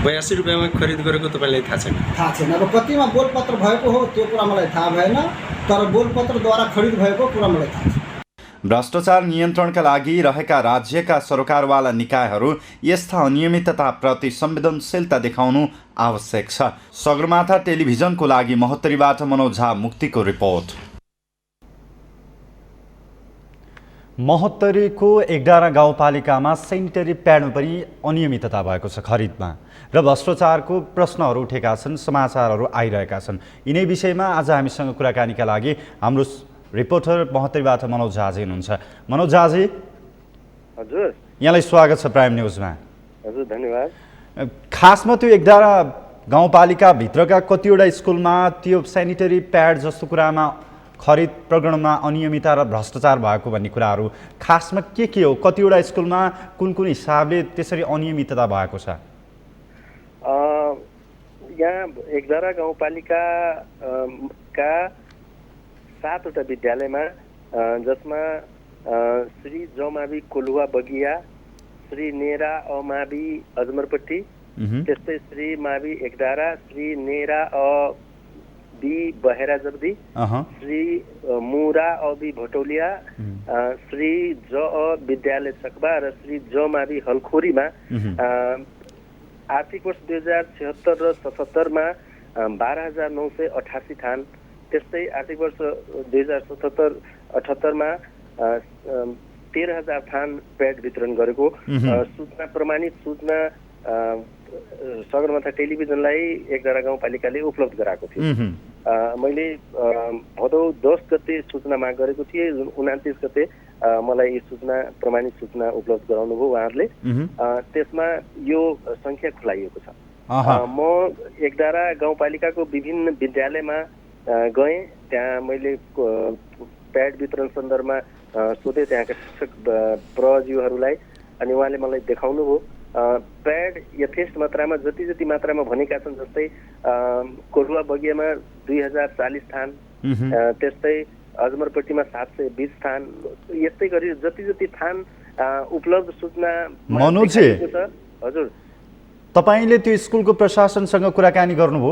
82 रुपियाँमा खरिद गरेको तपाईँलाई थाहा छैन? थाहा छैन। अब कतिमा बोलपत्र भएको हो त्यो कुरा मलाई थाहा भएन, तर बोलपत्रद्वारा खरिद भएको कुरा मलाई थाहा छ। भ्रष्टाचार नियन्त्रणका लागि रहेका राज्यका सरकारवाला निकायहरू यस्ता अनियमितताप्रति संवेदनशीलता देखाउनु आवश्यक छ। सगरमाथा टेलिभिजनको लागि महोत्तरीबाट मनोज झा, मुक्तिको रिपोर्ट। महोत्तरीको एघारा गाउँपालिकामा सेनिटरी प्याडमा पनि अनियमितता भएको छ खरिदमा र भ्रष्टाचारको प्रश्नहरू उठेका छन्, समाचारहरू आइरहेका छन्। यिनै विषयमा आज हामीसँग कुराकानीका लागि हाम्रो रिपोर्टर महोत्तरीबाट मनोज झाजी हुनुहुन्छ। मनोज झाजी, हजुर, यहाँलाई स्वागत छ प्राइम न्युजमा। हजुर, धन्यवाद। खासमा त्यो 11 गाउँपालिकाभित्रका कतिवटा स्कुलमा त्यो सेनिटरी प्याड जस्तो कुरामा खरिद प्रकरणमा अनियमितता र भ्रष्टाचार भएको भन्ने कुराहरू खासमा के हो? कतिवटा स्कुलमा कुन हिसाबले त्यसरी अनियमितता भएको छ? यहाँ 11 गाउँपालिकाका 7वटा विद्यालयमा, जसमा श्री जमावी कोलुवा बगिया, श्री नेरा अमावी अजमरपट्टी, त्यस्तै श्री मावी एकडारा, श्री नेरा बी बहेरा जब्दी, श्री मुरा अबी भटौलिया, श्री ज विद्यालय चकबा र श्री ज मावी हलखोरीमा आर्थिक वर्ष 2076 र 77 मा 12,988 थान, त्यस्तै आर्थिक वर्ष 2077-78 मा 13,000 थान प्याड वितरण गरेको सूचना, प्रमाणित सूचना सगरमाथा टेलिभिजनलाई 11 गाउँपालिकाले उपलब्ध गराएको थियो। मैले भदौ 10 गते सूचना माग गरेको थिएँ। 29 गते मलाई यो सूचना, प्रमाणित सूचना उपलब्ध गराउनु भयो उहाँहरूले। त्यसमा यो सङ्ख्या खुलाइएको छ। म 11 गाउँपालिकाको विभिन्न विद्यालयमा गएँ। त्यहाँ मैले प्याड वितरण सन्दर्भमा सोधेँ त्यहाँका शिक्षक प्रजीहरूलाई, अनि उहाँले मलाई देखाउनु भयो प्याड यथेष्ट मात्रामा जति मात्रामा भनेका छन्। जस्तै कोरुवा बगियामा 2040 थान, त्यस्तै अजमरपट्टीमा 720 थान, यस्तै गरी जति थान उपलब्ध सूचना। मनोजी, हजुर, तपाईले त्यो स्कुलको प्रशासनसँग कुराकानी गर्नुभयो?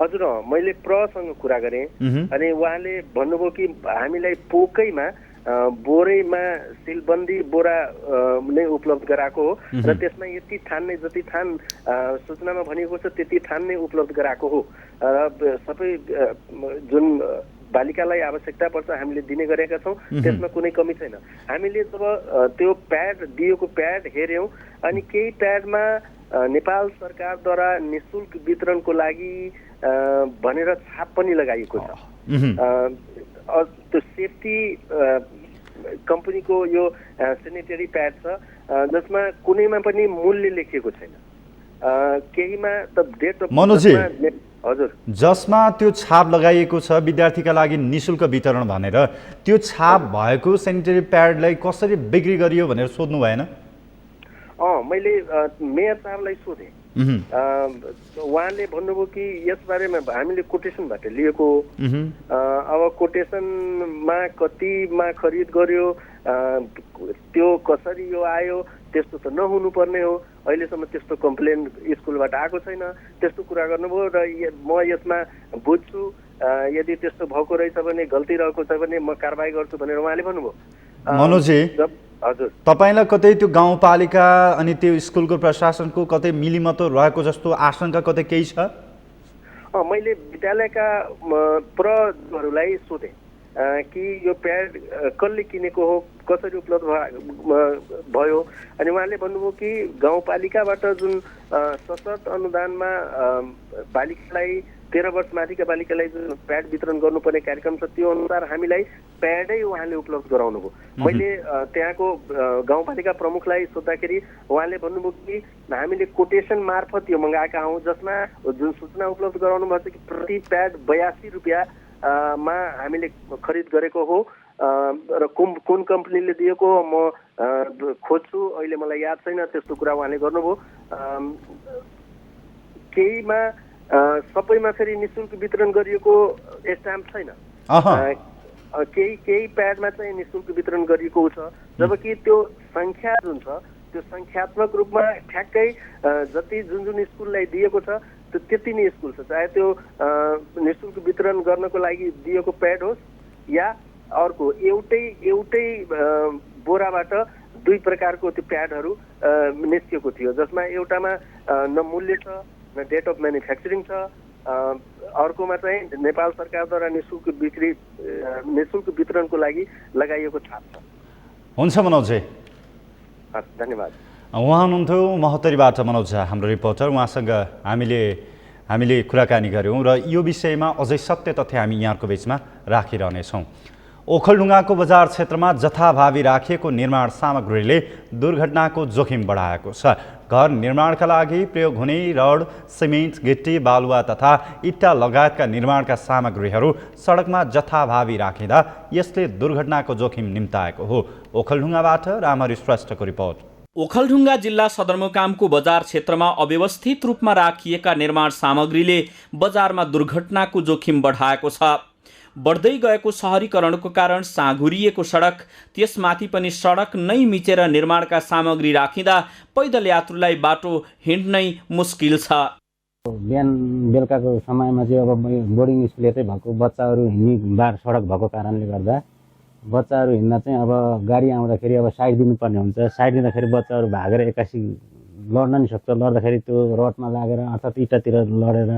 हजुर, मैले प्रसँग कुरा गरेँ अनि उहाँले भन्नुभयो कि हामीलाई पोकैमा बोरैमा सिलबन्दी बोरा नै उपलब्ध गराएको हो र त्यसमा यति थान नै, जति थान सूचनामा भनिएको छ त्यति थान नै उपलब्ध गराएको हो र सबै जुन बालिकालाई आवश्यकता पर्छ हामीले दिने गरेका छौँ, त्यसमा कुनै कमी छैन। हामीले जब त्यो प्याड दिएको प्याड हेऱ्यौँ अनि केही प्याडमा नेपाल सरकारद्वारा निःशुल्क वितरणको लागि भनेर छाप पनि लगाइएको छ। त्यो सेफ्टी कम्पनीको यो सेनिटरी प्याड छ जसमा कुनैमा पनि मूल्य लेखिएको छैन। केहीमा त डेट अफ मनोजी, हजुर, जसमा त्यो छाप लगाइएको छ विद्यार्थीका लागि निःशुल्क वितरण भनेर, त्यो छाप भएको सेनिटरी प्याडलाई कसरी बिक्री गरियो भनेर सोध्नु भएन? मैले मेयर साहबलाई सोधेँ। उहाँले भन्नुभयो कि यसबारेमा हामीले कोटेसनबाट लिएको हो। अब कोटेसनमा कतिमा खरिद गर्यो, त्यो कसरी यो आयो, त्यस्तो त नहुनुपर्ने हो। अहिलेसम्म त्यस्तो कम्प्लेन स्कुलबाट आएको छैन। त्यस्तो कुरा गर्नुभयो र म यसमा बुझ्छु, यदि त्यस्तो भएको रहेछ भने, गल्ती रहेको छ भने म कारबाही गर्छु भनेर उहाँले भन्नुभयो। मनोजी, हजुर, तपाईलाई कतै त्यो गाउँपालिका अनि त्यो स्कुलको प्रशासनको कतै मिलिमतो रहेको जस्तो आशंका कतै केही छ? मैले विद्यालयका प्रहरूलाई सोधेँ कि यो प्याड कसले किनेको हो, कसरी उपलब्ध भयो, अनि उहाँले भन्नुभयो कि गाउँपालिकाबाट जुन सशर्त अनुदानमा बालिकालाई 13 वर्ष माथिका बालिकालाई जुन प्याड वितरण गर्नुपर्ने कार्यक्रम छ त्यो अनुसार हामीलाई प्याडै उहाँले उपलब्ध गराउनु भयो। मैले त्यहाँको गाउँपालिका प्रमुखलाई सोद्धाखेरि उहाँले भन्नुभयो कि हामीले कोटेसन मार्फत यो मगाएका हौँ, जसमा जुन सूचना उपलब्ध गराउनु भएको छ कि प्रति प्याड 82 रुपियाँमा हामीले खरिद गरेको हो र कुन कम्पनीले दिएको हो म खोज्छु, अहिले मलाई याद छैन त्यस्तो कुरा उहाँले गर्नुभयो। केहीमा सबैमा फेरि निःशुल्क वितरण गरिएको स्ट्याम्प छैन, केही प्याडमा चाहिँ निःशुल्क वितरण गरिएको छ, जबकि त्यो सङ्ख्या जुन छ त्यो सङ्ख्यात्मक रूपमा ठ्याक्कै जति जुन स्कुललाई दिएको छ त्यो त्यति नै स्कुल छ, चाहे त्यो निःशुल्क वितरण गर्नको लागि दिएको प्याड होस् या अर्को एउटै बोराबाट 2 प्रकारको त्यो प्याडहरू निस्केको थियो, जसमा एउटामा न मूल्य छ न डेट अफ म्यानुफ्याक्चरिङ छ, अर्कोमा चाहिँ नेपाल सरकारद्वारा निःशुल्क वितरणको लागि लगाइएको छाप छ। हुन्छ मनोजजी, धन्यवाद। उहाँ हुनुहुन्थ्यो महोत्तरीबाट मनोज हाम्रो रिपोर्टर। उहाँसँग हामीले कुराकानी गऱ्यौँ र यो विषयमा अझै सत्य तथ्य हामी यहाँको बिचमा राखिरहनेछौँ। ओखलढुङ्गाको बजार क्षेत्रमा जथाभावी राखिएको निर्माण सामग्रीले दुर्घटनाको जोखिम बढाएको छ। घर निर्माणका लागि प्रयोग हुने रड, सिमेन्ट, गिट्टी, बालुवा तथा इट्टा लगायतका निर्माणका सामग्रीहरू सडकमा जथाभावी राखिँदा यसले दुर्घटनाको जोखिम निम्ताएको हो। ओखलढुङ्गाबाट रामहरि श्रेष्ठको रिपोर्ट। ओखलढुङ्गा जिल्ला सदरमुकामको बजार क्षेत्रमा अव्यवस्थित रूपमा राखिएका निर्माण सामग्रीले बजारमा दुर्घटनाको जोखिम बढाएको छ। बढ्दै गएको शहरीकरणको कारण साँघुरिएको सडक, त्यसमाथि पनि सडक नै मिचेर निर्माणका सामग्री राखिँदा पैदल यात्रुलाई बाटो हिँड्नै मुस्किल छ। बिहान बेलुकाको समयमा चाहिँ अब बोर्डिङ स्कुल चाहिँ भएको बच्चाहरू हिँड्ने बार सडक भएको कारणले गर्दा बच्चाहरू हिँड्न चाहिँ अब गाडी आउँदाखेरि अब साइड दिनुपर्ने हुन्छ। साइड दिँदाखेरि बच्चाहरू भागेर एक्कासी लड्न नि सक्छ, लड्दाखेरि त्यो रडमा लागेर अर्थात् इँटातिर लडेर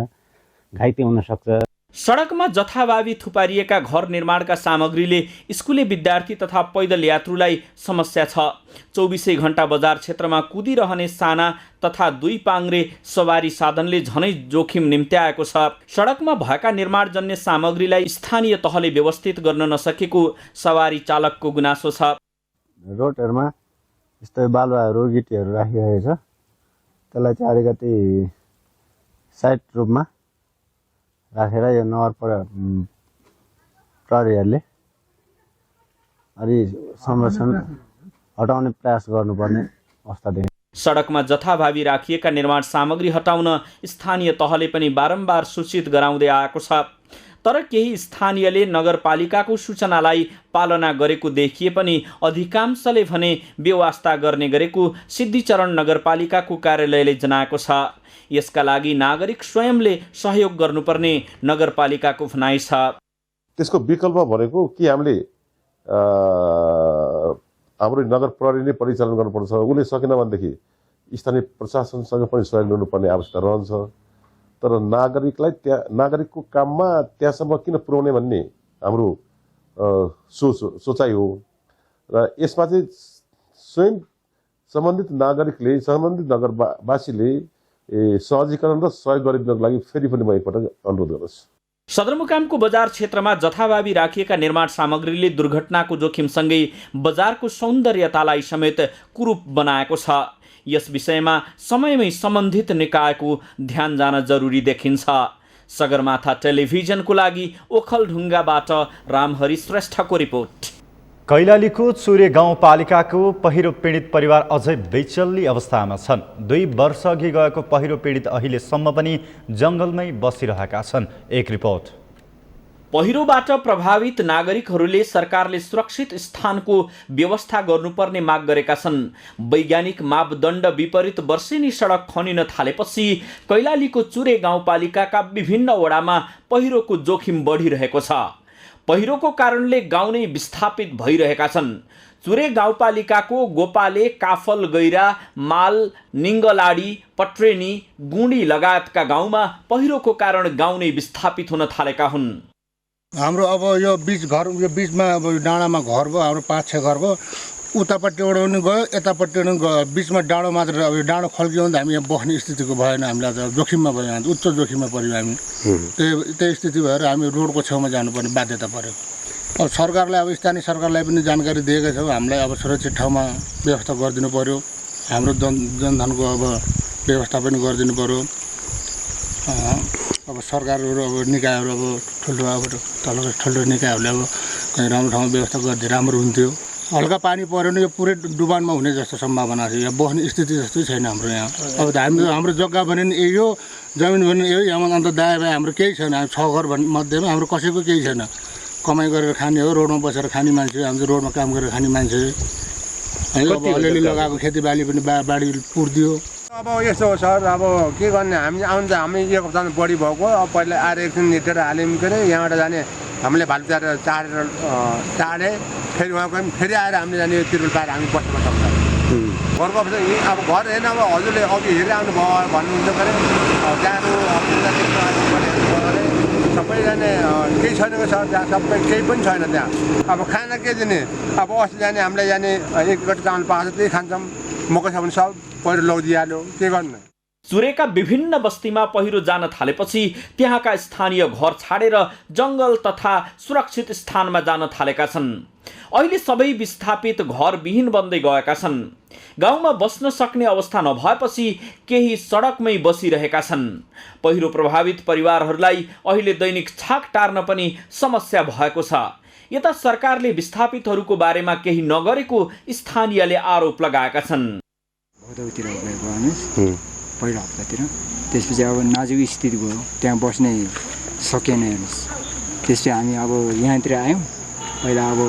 घाइते हुन सक्छ। सडकमा जथाभावी थुपारिएका घर निर्माणका सामग्रीले स्कुले विद्यार्थी तथा पैदल यात्रुलाई समस्या छ। 24 घण्टा बजार क्षेत्रमा कुदिरहने साना तथा 2 पाङ्ग्रे सवारी साधनले झनै जोखिम निम्त्याएको छ। सडकमा भएका निर्माणजन्य सामग्रीलाई स्थानीय तहले व्यवस्थित गर्न नसकेको सवारी चालकको गुनासो छ। रोडहरूमा यस्तो बालुवाहरू गिटीहरू राखिरहेको छ, त्यसलाई चाहिँ अलिकति साइड रूपमा राखेर यो नगर प्रहरीहरूले अलि संरक्षण हटाउने प्रयास गर्नुपर्ने अवस्था देखिन्छ। सडकमा जथाभावी राखिएका निर्माण सामग्री हटाउन स्थानीय तहले पनि बारम्बार सूचित गराउँदै आएको छ, तर केही स्थानीयले नगरपालिकाको सूचनालाई पालना गरेको देखिए पनि अधिकांशले भने बेवास्ता गर्ने गरेको सिद्धिचरण नगरपालिकाको कार्यालयले जनाएको छ। यसका लागि नागरिक स्वयंले सहयोग गर्नुपर्ने नगरपालिकाको भनाइ छ। त्यसको विकल्प भनेको कि हामीले हाम्रो नगर प्रहरीले परिचालन गर्नुपर्छ, उसले सकेन भनेदेखि स्थानीय प्रशासनसँग पनि सहयोग गर्नुपर्ने आवश्यकता रहन्छ। तर नागरिकको काममा त्यहाँसम्म किन पुर्याउने भन्ने हाम्रो सोचाइ हो र यसमा चाहिँ स्वयं सम्बन्धित नागरिकले, सम्बन्धित नगरवासीले सहजीकरण र सहयोग गरिदिनको लागि फेरि पनि म एकपटक अनुरोध गर्दछु। सदरमुकामको बजार क्षेत्रमा जथाभावी राखिएका निर्माण सामग्रीले दुर्घटनाको जोखिमसँगै बजारको सौन्दर्यतालाई समेत कुरूप बनाएको छ। यस विषयमा समयमै सम्बन्धित निकायको ध्यान जान जरुरी देखिन्छ। सगरमाथा टेलिभिजनको लागि ओखलढुङ्गाबाट रामहरि श्रेष्ठको रिपोर्ट। कैलालीको चुरे गाउँपालिकाको पहिरो पीडित परिवार अझै बेचल्ली अवस्थामा छन्। 2 वर्ष अघि गएको पहिरो पीडित अहिलेसम्म पनि जङ्गलमै बसिरहेका छन्। एक रिपोर्ट। पहिरोबाट प्रभावित नागरिकहरूले सरकारले सुरक्षित स्थानको व्यवस्था गर्नुपर्ने माग गरेका छन्। वैज्ञानिक मापदण्ड विपरीत वर्षेनी सडक खनिन थालेपछि कैलालीको चुरे गाउँपालिकाका विभिन्न वडामा पहिरोको जोखिम बढिरहेको छ। पहिरोको कारणले गाउँ नै विस्थापित भइरहेका छन्। चुरे गाउँपालिकाको गोपाले, काफल, गैरा, माल, निङ्गलाडी, पट्रेनी, गुडी लगायतका गाउँमा पहिरोको कारण गाउँ नै विस्थापित हुन थालेका हुन्। हाम्रो अब यो बिचमा अब डाँडामा घर भयो, हाम्रो 5-6 घर भयो। उतापट्टि उडाउनु गयो यतापट्टि गयो बिचमा डाँडो मात्र अब यो डाँडो खल्क्यो भने हामी यहाँ बस्ने स्थितिको भएन हामीलाई त जोखिममा भयो यहाँ उच्च जोखिममा पऱ्यो हामी त्यही स्थिति भएर हामी रोडको छेउमा जानुपर्ने बाध्यता पऱ्यो अब सरकारलाई अब स्थानीय सरकारलाई पनि जानकारी दिएका छौँ हामीलाई अब सुरक्षित ठाउँमा व्यवस्था गरिदिनु पऱ्यो हाम्रो जनधनको अब व्यवस्था पनि गरिदिनु पऱ्यो अब सरकारहरू अब निकायहरू अब ठुल्ठुलो अब तलको ठुल्ठुलो निकायहरूले अब कहीँ राम्रो ठाउँमा व्यवस्था गरिदिए राम्रो हुन्थ्यो हल्का पानी पऱ्यो भने यो पुरै डुबानमा हुने जस्तो सम्भावना छ यहाँ बस्ने स्थिति जस्तै छैन हाम्रो यहाँ अब हाम्रो जग्गा भने नि यो जमिन भने यो यहाँ अन्त दायाँ बायाँ हाम्रो केही छैन हामी 6 घर मध्येमा हाम्रो कसैको केही छैन कमाइ गरेर खाने हो रोडमा बसेर खाने मान्छे हाम्रो रोडमा काम गरेर खाने मान्छे अब अलिअलि लगाएको खेतीबाली पनि बाढी पुर्दियो अब यस्तो हो सर अब के गर्ने हामी आउनु त हामी 1 हप्ता बढी भएको अब पहिला आएर एकछिन निटेर हाल्यौँ के अरे यहाँबाट जाने हामीले भालुचार चाडे फेरि उहाँ गयौँ फेरि आएर हामीले जाने तिरुल पाएर हामी बस्नु पर्छ घरको अवस्था अब घर हेर्न अब हजुरले अघि हेरेर आउनु भयो भन्नुहुन्छ पऱ्यो जानु अरे सबैजना केही छैन सर त्यहाँ सबै केही पनि छैन त्यहाँ अब खाना के दिने अब अस्ति जाने हामीलाई जाने 1 कट चामल पाएको छ त्यही खान्छौँ मकै छ भने सब पहिरो लगिदिइहाल्यो के गर्नु चुरेका विभिन्न बस्तीमा पहिरो जान थालेपछि त्यहाँका स्थानीय घर छाडेर जङ्गल तथा सुरक्षित स्थानमा जान थालेका छन् अहिले सबै विस्थापित घरविहीन बन्दै गएका छन् गाउँमा बस्न सक्ने अवस्था नभएपछि केही सडकमै बसिरहेका छन् पहिरो प्रभावित परिवारहरूलाई अहिले दैनिक छाक टार्न पनि समस्या भएको छ यता सरकारले विस्थापितहरूको बारेमा केही नगरेको स्थानीयले आरोप लगाएका छन् भदौतिर गएको हामी पहिलो हप्तातिर त्यसपछि अब नाजुक स्थिति भयो त्यहाँ बस्ने सकेन हेर्नुहोस् त्यसपछि हामी अब यहाँतिर आयौँ पहिला अब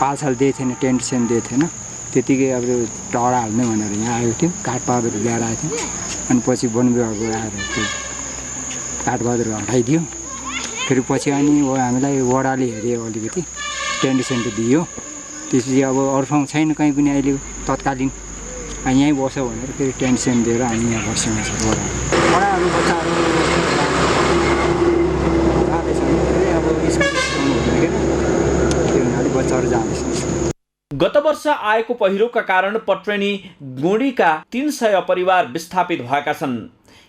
पालसाल दिएको थिएन टेन्ट सेन्ट दिएको थिएन त्यतिकै अब टडा हाल्ने भनेर यहाँ आएको थियौँ काठपातहरू ल्याएर आएको थियौँ अनि पछि वन विभागको आएर त्यो काठपातहरू हटाइदियो फेरि पछि अनि हामीलाई वडाले हेऱ्यो अलिकति टेन्ट सेन्ट दियो त्यसपछि अब अरू ठाउँ छैन कहीँ पनि अहिले तत्कालीन यहीँ बस्छ भनेर फेरि टेन्ट सेन्ट दिएर हामी यहाँ बस्यौँ वडाहरू बच्चाहरू जाँदैछन् अब स्कुल हुँदैन त्यो हुनाले बच्चाहरू जाँदैछन् गत वर्ष आएको पहिरोका कारण पट्रेनी गुडीका 300 परिवार विस्थापित भएका छन्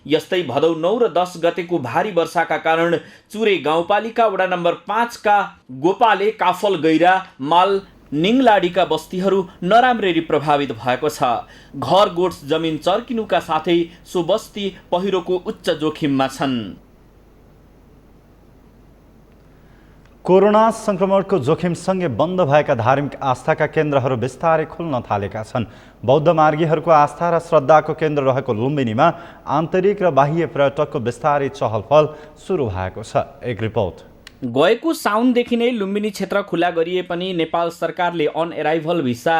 यस्तै भदौ 9 र 10 गतेको भारी वर्षाका कारण चुरे गाउँपालिका वडा नम्बर 5 का गोपाले काफल गैरा माल निङलाडीका बस्तीहरू नराम्ररी प्रभावित भएको छ घर गोठ जमिन चर्किनुका साथै सो बस्ती पहिरोको उच्च जोखिममा छन् कोरोना संक्रमणको जोखिमसँगै बन्द भएका धार्मिक आस्थाका केन्द्रहरू बिस्तारै खुल्न थालेका छन् बौद्ध मार्गीहरूको आस्था र श्रद्धाको केन्द्र रहेको लुम्बिनीमा आन्तरिक र बाह्य पर्यटकको बिस्तारै चहलपहल सुरु भएको छ एक रिपोर्ट गएको साउनदेखि नै लुम्बिनी क्षेत्र खुला गरिए पनि नेपाल सरकारले अन एराइभल भिसा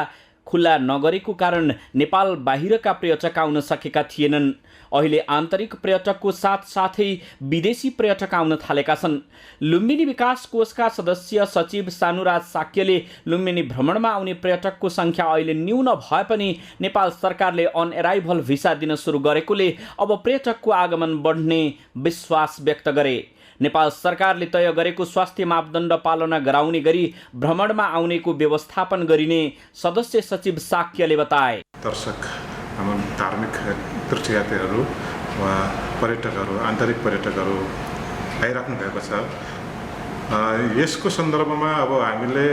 खुला नगरेको कारण नेपाल बाहिरका पर्यटक आउन सकेका थिएनन् अहिले आन्तरिक पर्यटकको साथसाथै विदेशी पर्यटक आउन थालेका छन् लुम्बिनी विकास कोषका सदस्य सचिव सानुराज साक्यले लुम्बिनी भ्रमणमा आउने पर्यटकको संख्या अहिले न्यून भए पनि नेपाल सरकारले अन एराइभल भिसा दिन सुरु गरेकोले अब पर्यटकको आगमन बढ्ने विश्वास व्यक्त गरे नेपाल सरकारले तय गरेको स्वास्थ्य मापदण्ड पालना गराउने गरी भ्रमणमा आउनेको व्यवस्थापन गरिने सदस्य सचिव साक्यले बताए दर्शक हाम्रो धार्मिक तीर्थयात्रीहरू वा पर्यटकहरू आन्तरिक पर्यटकहरू आइराख्नु भएको छ यसको सन्दर्भमा अब हामीले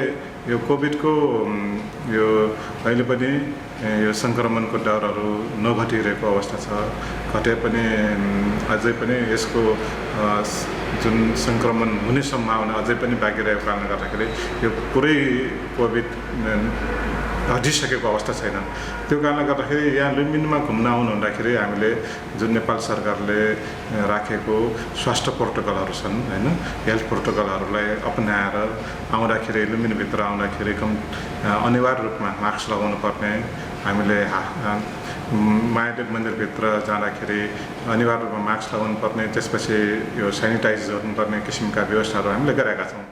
यो कोभिडको यो अहिले पनि यो सङ्क्रमणको दरहरू नघटिरहेको अवस्था छ घटे पनि अझै पनि यसको जुन सङ्क्रमण हुने सम्भावना अझै पनि बाँकी रहेको कारणले गर्दाखेरि यो पुरै कोभिड हटिसकेको अवस्था छैन त्यो कारणले गर्दाखेरि यहाँ लुम्बिनीमा घुम्न आउनु हुँदाखेरि हामीले जुन नेपाल सरकारले राखेको स्वास्थ्य प्रोटोकलहरू छन् हैन हेल्थ प्रोटोकलहरूलाई अपनाएर आउँदाखेरि लुम्बिनीभित्र आउँदाखेरि अनिवार्य रूपमा मास्क लगाउनु पर्ने हामीले मायादेव मन्दिरभित्र जाँदाखेरि अनिवार्य रूपमा मास्क लगाउनु पर्ने त्यसपछि यो सेनिटाइज गर्नुपर्ने किसिमका व्यवस्थाहरू हामीले गरेका छौँ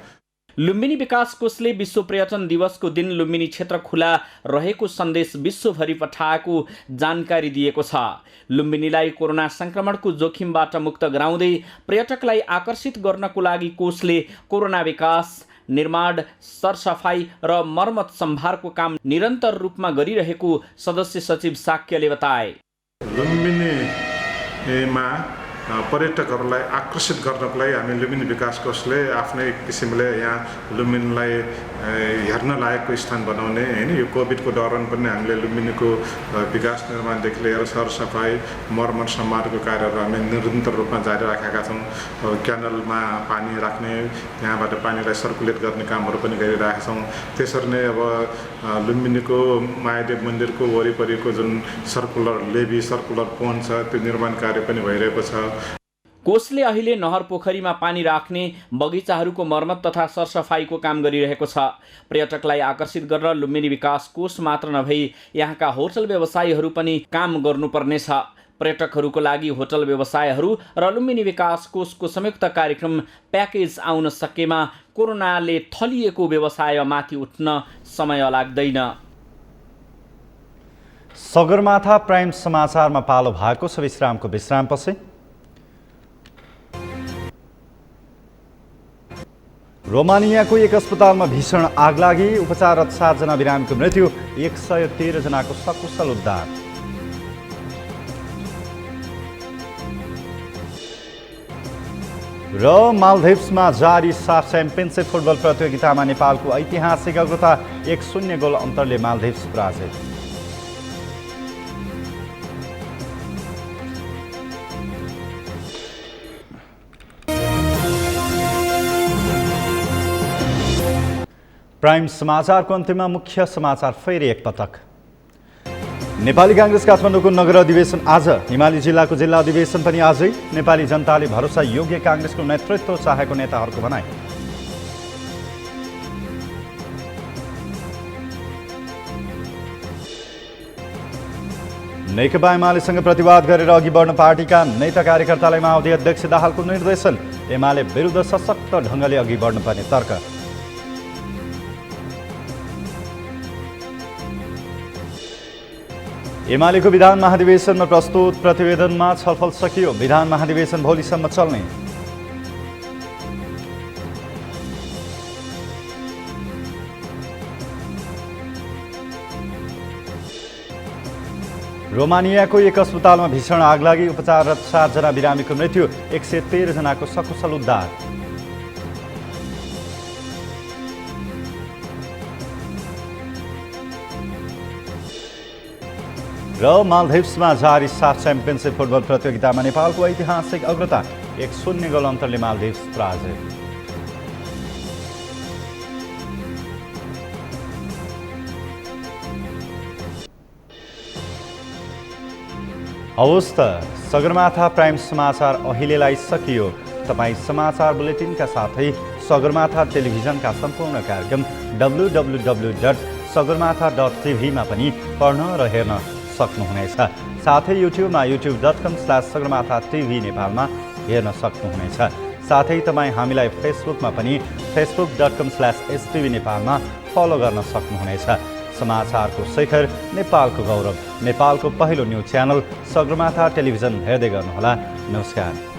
लुम्बिनी विकास कोषले विश्व पर्यटन दिवसको दिन लुम्बिनी क्षेत्र खुला रहेको सन्देश विश्वभरि पठाएको जानकारी दिएको छ लुम्बिनीलाई कोरोना संक्रमणको जोखिमबाट मुक्त गराउँदै पर्यटकलाई आकर्षित गर्नको लागि कोषले कोरोना विकास निर्माण, सरसफाई र मर्मत सम्भारको काम निरन्तर रूपमा गरिरहेको सदस्य सचिव साक्यले बताए। लुम्बिनीमा पर्यटकहरूलाई आकर्षित गर्नको लागि हामी लुम्बिनी विकास कोषले आफ्नै किसिमले यहाँ लुम्बिनीलाई हेर्न लायकको स्थान बनाउने होइन, यो कोभिडको दौरान पनि हामीले लुम्बिनीको विकास निर्माणदेखि लिएर सरसफाइ, मर्मत सम्भारको कार्यहरू हामी निरन्तर रूपमा जारी राखेका छौँ। क्यानलमा पानी राख्ने, यहाँबाट पानीलाई सर्कुलेट गर्ने कामहरू पनि गरिरहेका छौँ। त्यसरी नै अब लुम्बिनीको महादेव मन्दिरको वरिपरिको जुन सर्कुलर लेबी, सर्कुलर पोन्ड छ, त्यो निर्माण कार्य पनि भइरहेको छ। कोषले अहिले नहर पोखरीमा पानी राख्ने, बगैँचाहरूको मर्मत तथा सरसफाइको काम गरिरहेको छ। पर्यटकलाई आकर्षित गरेर लुम्बिनी विकास कोष मात्र नभई यहाँका होटल व्यवसायीहरू पनि काम गर्नुपर्नेछ। पर्यटकहरूको लागि होटल व्यवसायहरू र लुम्बिनी विकास कोषको संयुक्त कार्यक्रम प्याकेज आउन सकेमा कोरोनाले थलिएको व्यवसायमाथि उठ्न समय लाग्दैन। सगरमाथा प्राइम समाचारमा पालो भएको छ विश्रामको विश्रामपछि। रोमानियाको एक अस्पतालमा भीषण आगलागी, उपचाररत 7 जना बिरामीको मृत्यु, 113 जनाको सकुशल उद्धार। र मालदिभ्समा जारी साफ च्याम्पियनसिप फुटबल प्रतियोगितामा नेपालको ऐतिहासिक अग्रता, 1-0 गोल अन्तरले मालदिभ्स पराजित। प्राइम समाचारको अन्त्यमा मुख्य समाचार फेरि एकपटक। नेपाली काङ्ग्रेस काठमाडौँको नगर अधिवेशन आज, हिमाली जिल्लाको जिल्ला अधिवेशन पनि आजै। नेपाली जनताले भरोसा योग्य काङ्ग्रेसको नेतृत्व चाहेको नेताहरूको भनाइ। नेकपा एमालेसँग प्रतिवाद गरेर अघि बढ्न पार्टीका नेता कार्यकर्तालाई माओवादी अध्यक्ष दाहालको निर्देशन, एमाले विरुद्ध सशक्त ढङ्गले अघि बढ्नुपर्ने तर्क। एमालेको विधान महाधिवेशनमा प्रस्तुत प्रतिवेदनमा छलफल सकियो, विधान महाधिवेशन भोलिसम्म चल्ने। रोमानियाको एक अस्पतालमा भीषण आगलागी, उपचाररत 7 जना बिरामीको मृत्यु, 113 जनाको सकुशल उद्धार। र मालदिभ्समा जारी साफ च्याम्पियनसिप फुटबल प्रतियोगितामा नेपालको ऐतिहासिक अग्रता, 1-0 गोल अन्तरले मालदिभ्स पराजित। हवस् त, सगरमाथा प्राइम समाचार अहिलेलाई सकियो। तपाईँ समाचार बुलेटिनका साथै सगरमाथा टेलिभिजनका सम्पूर्ण कार्यक्रम www.sagarmatha.tv मा पनि पढ्न र हेर्न सक्नुहुनेछ। साथै युट्युबमा youtube.com/sagarmatha.tv नेपालमा हेर्न सक्नुहुनेछ। साथै तपाईँ हामीलाई फेसबुकमा पनि facebook.com/STV नेपालमा फलो गर्न सक्नुहुनेछ। समाचारको शिखर, नेपालको गौरव, नेपालको पहिलो न्युज च्यानल सगरमाथा टेलिभिजन हेर्दै गर्नुहोला। नमस्कार।